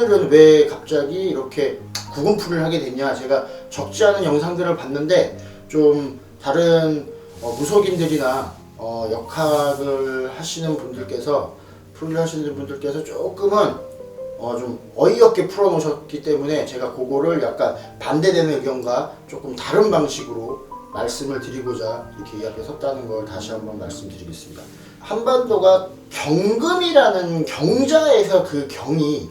오늘은 왜 갑자기 이렇게 구분풀이를 하게 됐냐, 제가 적지 않은 영상들을 봤는데 좀 다른 무속인들이나 역학을 하시는 분들께서, 풀이를 하시는 분들께서 조금은 좀 어이없게 풀어놓으셨기 때문에 제가 그거를 약간 반대되는 의견과 조금 다른 방식으로 말씀을 드리고자 이렇게 이 앞에 섰다는 걸 다시 한번 말씀드리겠습니다. 한반도가 경금이라는 경자에서 그 경이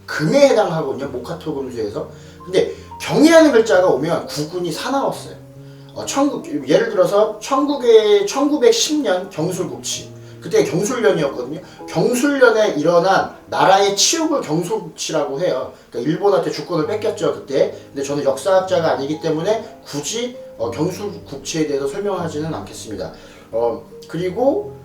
금에 해당하거든요. 목화토금수에서. 근데 경이라는 글자가 오면 구군이 사나웠어요. 예를 들어서 1910년 경술국치, 그때 경술련이었거든요. 경술련에 일어난 나라의 치욕을 경술국치라고 해요. 그러니까 일본한테 주권을 뺏겼죠, 그때. 근데 저는 역사학자가 아니기 때문에 굳이 경술국치에 대해서 설명하지는 않겠습니다. 그리고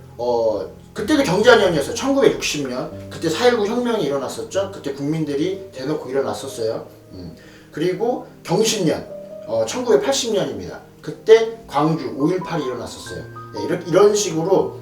그때도 경자년이었어요. 1960년. 그때 4.19 혁명이 일어났었죠. 그때 국민들이 대놓고 일어났었어요. 그리고 경신년, 1980년입니다. 그때 광주 5.18이 일어났었어요. 네, 이런 식으로.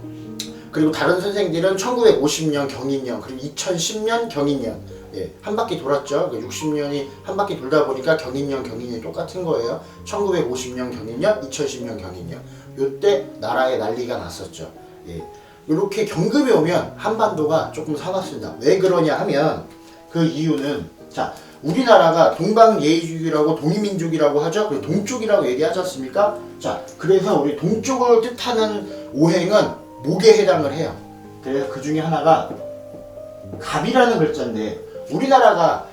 그리고 다른 선생들은 1950년 경인년, 그리고 2010년 경인년, 예, 한 바퀴 돌았죠. 60년이 한 바퀴 돌다 보니까 경인년이 똑같은 거예요. 1950년 경인년, 2010년 경인년. 요때 나라에 난리가 났었죠. 예. 이렇게 경금이 오면 한반도가 조금 사납습니다. 왜 그러냐 하면 그 이유는, 자, 우리나라가 동방예의주의라고 동이민족이라고 하죠. 그리고 동쪽이라고 얘기하지 않습니까? 자, 그래서 우리 동쪽을 뜻하는 오행은 목에 해당을 해요. 그래서 그 중에 하나가 갑이라는 글자인데, 우리나라가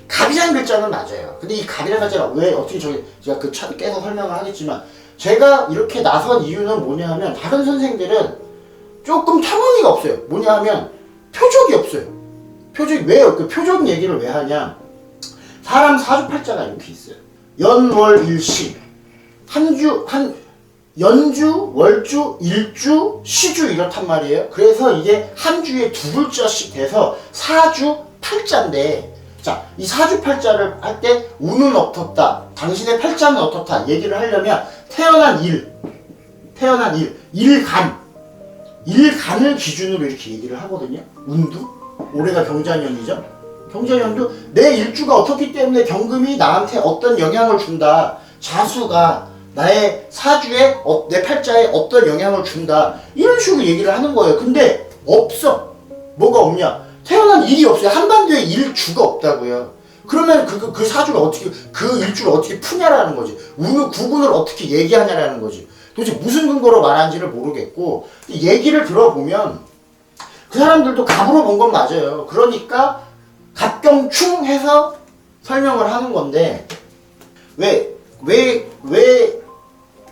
갑이라는 글자는 맞아요. 근데 이 갑이라는 글자가 왜 어떻게 제가 계속 설명을 하겠지만, 제가 이렇게 나선 이유는 뭐냐 하면, 다른 선생들은 조금 터무니가 없어요. 뭐냐 하면 표적이 없어요. 표적이 왜요? 그 표적 얘기를 왜 하냐? 사람 사주팔자가 이렇게 있어요. 연월일시, 연주, 월주, 일주, 시주 이렇단 말이에요. 그래서 이게 한 주에 두 글자씩 돼서 사주팔자인데, 자, 이 사주팔자를 할 때 운은 어떻다, 당신의 팔자는 어떻다 얘기를 하려면 태어난 일간을 기준으로 이렇게 얘기를 하거든요. 운도. 올해가 경자년이죠. 경자년도 내 일주가 어떻기 때문에 경금이 나한테 어떤 영향을 준다, 자수가 나의 사주에, 내 팔자에 어떤 영향을 준다, 이런 식으로 얘기를 하는 거예요. 근데 없어. 뭐가 없냐? 태어난 일이 없어요. 한반도에 일주가 없다고요. 그러면 그 사주를 어떻게, 그 일주를 어떻게 푸냐라는 거지. 구군을 어떻게 얘기하냐라는 거지. 도대체 무슨 근거로 말하는지를 모르겠고, 얘기를 들어보면 그 사람들도 갑으로 본 건 맞아요. 그러니까 갑경충 해서 설명을 하는 건데, 왜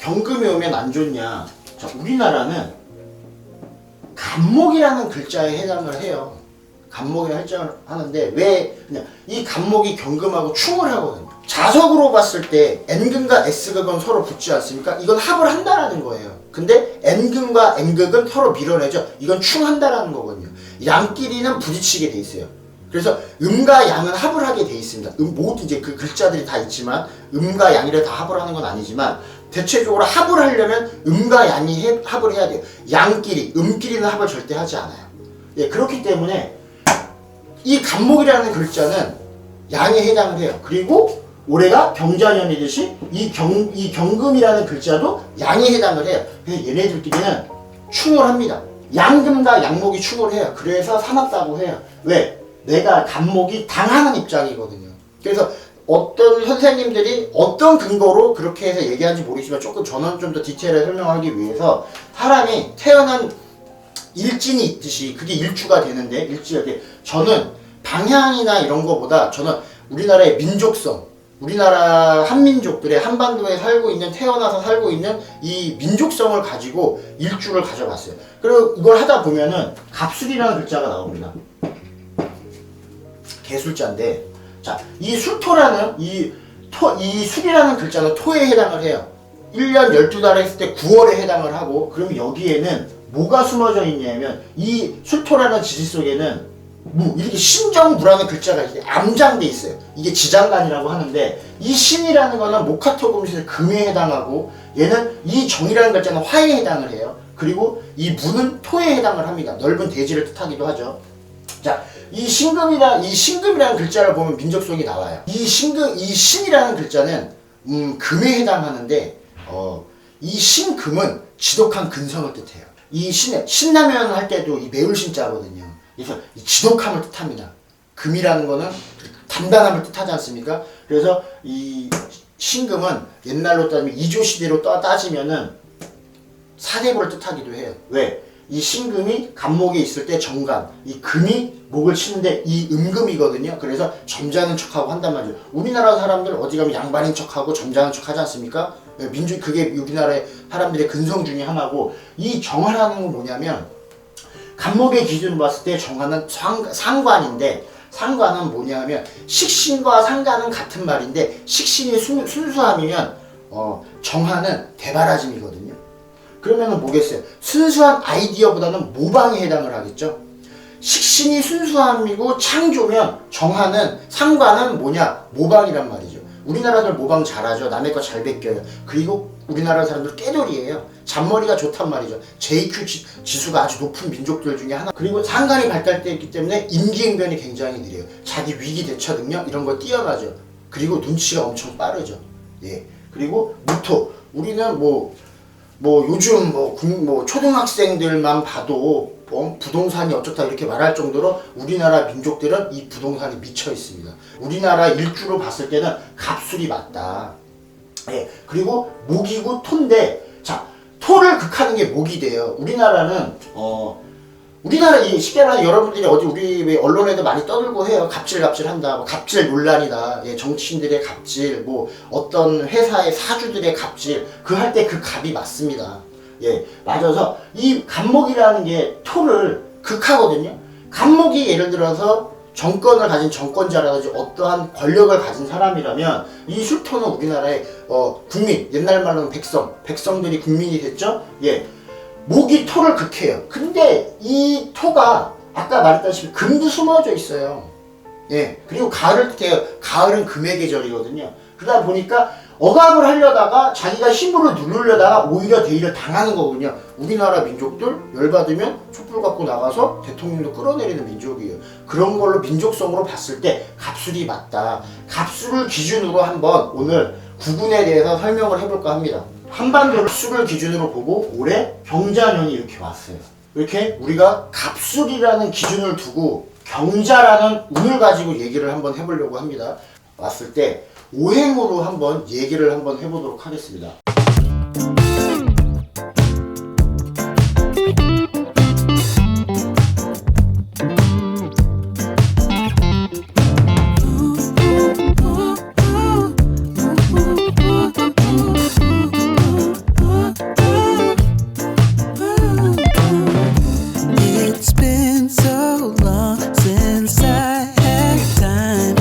경금이 오면 안 좋냐? 자, 우리나라는 갑목이라는 글자에 해당을 해요. 갑목이라는 해당을 하는데, 왜 이 갑목이 경금하고 충을 하거든요. 자석으로 봤을 때 N극과 S극은 서로 붙지 않습니까? 이건 합을 한다라는 거예요. 근데 N극과 N극은 서로 밀어내죠. 이건 충한다라는 거거든요. 양끼리는 부딪히게 돼 있어요. 그래서 음과 양은 합을 하게 돼 있습니다. 모두 이제 그 글자들이 다 있지만, 음과 양이를 다 합을 하는 건 아니지만, 대체적으로 합을 하려면 음과 양이 합을 해야 돼요. 양끼리, 음끼리는 합을 절대 하지 않아요. 예, 그렇기 때문에 이 갑목이라는 글자는 양에 해당을 해요. 그리고 올해가 경자년이듯이 이 경금이라는 글자도 양에 해당을 해요. 그래서 얘네들끼리는 충을 합니다. 양금과 양목이 충을 해요. 그래서 사납다고 해요. 왜? 내가 갑목이 당하는 입장이거든요. 그래서 어떤 선생님들이 어떤 근거로 그렇게 해서 얘기하는지 모르겠지만, 조금 저는 좀 더 디테일하게 설명하기 위해서, 사람이 태어난 일진이 있듯이 그게 일주가 되는데, 일지가 돼. 저는 방향이나 이런 거보다 저는 우리나라의 민족성, 우리나라 한민족들의 한반도에 태어나서 살고 있는 이 민족성을 가지고 일주를 가져봤어요. 그리고 이걸 하다 보면은 갑술이라는 글자가 나옵니다. 개술자인데, 자, 이 술토라는 이 술이라는 글자는 토에 해당을 해요. 1년 12달 했을 때 9월에 해당을 하고, 그럼 여기에는 뭐가 숨어져 있냐면, 이 술토라는 지지 속에는 이렇게 신정무라는 글자가 이렇게 암장돼 있어요. 이게 지장간이라고 하는데, 이 신이라는 거는 목화토금수의 금에 해당하고, 얘는 이 정이라는 글자는 화에 해당을 해요. 그리고 이 무는 토에 해당을 합니다. 넓은 대지를 뜻하기도 하죠. 자, 이 신금이라는 글자를 보면 민족성이 나와요. 이 신이라는 글자는 금에 해당하는데 이 신금은 지독한 근성을 뜻해요. 이 신라면 할 때도 이 매울 신자거든요. 그래서 이 지독함을 뜻합니다. 금이라는 거는 단단함을 뜻하지 않습니까? 그래서 이 신금은 옛날로 따지면 이조 시대로 따지면은 사대부를 뜻하기도 해요. 왜? 이 신금이 간목에 있을 때 정간, 이 금이 목을 치는데 이 음금이거든요. 그래서 점잖은 척하고 한단 말이에요. 우리나라 사람들 어디 가면 양반인 척하고 점잖은 척 하지 않습니까? 그게 우리나라의 사람들의 근성 중에 하나고, 이 정화라는 건 뭐냐면 간목의 기준으로 봤을 때 정화는 상관인데, 상관은 뭐냐면 식신과 상관은 같은 말인데 식신이 순수함이면 정화는 대바라짐이거든요. 그러면은 뭐겠어요? 순수한 아이디어보다는 모방에 해당을 하겠죠. 식신이 순수함이고 창조면 정화는 상관은 뭐냐? 모방이란 말이죠. 우리나라 사람들 모방 잘하죠. 남의 거 잘 베껴요. 그리고 우리나라 사람들 깨돌이에요. 잔머리가 좋단 말이죠. JQ 지수가 아주 높은 민족들 중에 하나. 그리고 상관이 발달되어 있기 때문에 임기응변이 굉장히 느려요. 자기 위기 대처 능력 이런 거 뛰어나죠. 그리고 눈치가 엄청 빠르죠. 예. 그리고 무토. 우리는 요즘 초등학생들만 봐도 부동산이 어쩌다 이렇게 말할 정도로 우리나라 민족들은 이 부동산에 미쳐 있습니다. 우리나라 일주로 봤을 때는 갑술이 맞다. 예. 그리고 목이고 토인데, 자, 토를 극하는 게 목이 돼요. 우리나라는 우리나라 쉽게 말하면 여러분들이 우리 왜 언론에도 많이 떠들고 해요. 갑질한다. 갑질 논란이다. 예, 정치인들의 갑질, 어떤 회사의 사주들의 갑질, 할 때 그 갑이 맞습니다. 예, 맞아서 이 갑목이라는 게 토를 극하거든요. 갑목이 예를 들어서 정권을 가진 정권자라든지 어떠한 권력을 가진 사람이라면 이 술토는 우리나라의 국민, 옛날 말로는 백성들이 국민이 됐죠. 예. 목이 토를 극해요. 근데 이 토가 아까 말했다시피 금도 숨어져 있어요. 예. 그리고 가을을 뜻해요. 가을은 금의 계절이거든요. 그러다 보니까 억압을 하려다가 자기가 힘으로 누르려다가 오히려 대의를 당하는 거거든요. 우리나라 민족들 열받으면 촛불 갖고 나가서 대통령도 끌어내리는 민족이에요. 그런 걸로 민족성으로 봤을 때 갑술이 맞다. 갑술을 기준으로 한번 오늘 구군에 대해서 설명을 해볼까 합니다. 한반도 갑술을 기준으로 보고 올해 병자년이 이렇게 왔어요. 이렇게 우리가 갑술이라는 기준을 두고 경자라는 운을 가지고 얘기를 한번 해보려고 합니다. 왔을 때 오행으로 한번 얘기를 한번 해보도록 하겠습니다.